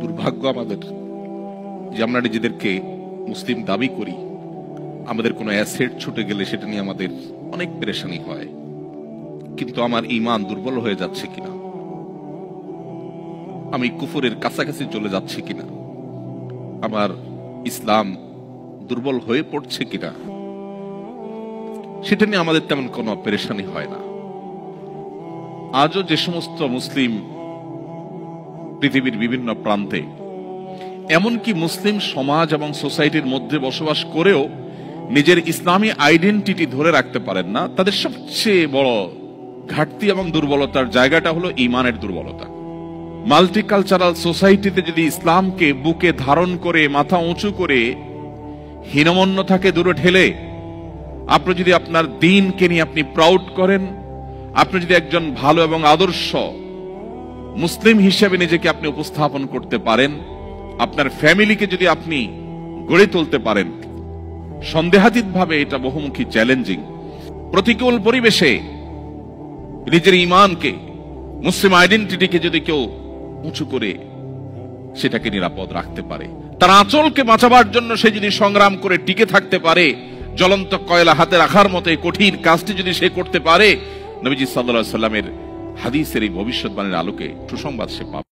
দুর্ভাগ্য আমাদের যে আমরা নিজেদেরকে মুসলিম দাবি করি, আমাদের কোনো অ্যাসেট ছুটে গেলে সেটা নিয়ে আমাদের অনেক পেরেশানি হয়। কিন্তু আমার ঈমান দুর্বল হয়ে যাচ্ছে কিনা, আমি কুফরের কাছাকাছি চলে যাচ্ছি কিনা, আমার ইসলাম দুর্বল হয়ে পড়ছে কিনা, সেটা নিয়ে আমাদের তেমন কোনো পেরেশানি হয় না। আজও যে সমস্ত মুসলিম পৃথিবীর বিভিন্ন প্রান্তে, এমনকি মুসলিম সমাজ এবং সোসাইটির মধ্যে বসবাস করেও নিজের ইসলামী আইডেন্টিটি ধরে রাখতে পারেন না, তাদের সবচেয়ে বড় ঘাটতি এবং দুর্বলতার জায়গাটা হলো ঈমানের দুর্বলতা। মাল্টিকালচারাল সোসাইটিতে যদি ইসলামকে বুকে ধারণ করে মাথা উঁচু করে হীনমন্যতাকে দূরে ঠেলে আপনি যদি আপনার দ্বীনকে নিয়ে আপনি প্রাউড করেন, আপনি যদি একজন ভালো এবং আদর্শ মুসলিম হিসেবে নিজেকে আপনি উপস্থাপন করতে পারেন, আপনার ফ্যামিলিকে যদি আপনি গড়ে তুলতে পারেন, সন্দেহাতীত ভাবে এটা বহুমুখী চ্যালেঞ্জিং। প্রতিকূল পরিবেশে নিজের ঈমানকে, মুসলিম আইডেন্টিটিকে যদি কেউ উঁচু করে সেটাকে নিরাপদ রাখতে পারে, তার আঁচলকে বাঁচাবার জন্য সে যদি সংগ্রাম করে টিকে থাকতে পারে, জ্বলন্ত কয়লা হাতে রাখার মতো এই কঠিন কাজটি যদি সে করতে পারে, নবীজি সাল্লাল্লাহু আলাইহি ওয়াসাল্লামের হাদিসের এই ভবিষ্যৎবাণীর আলোকে সুসংবাদ সে পাবে।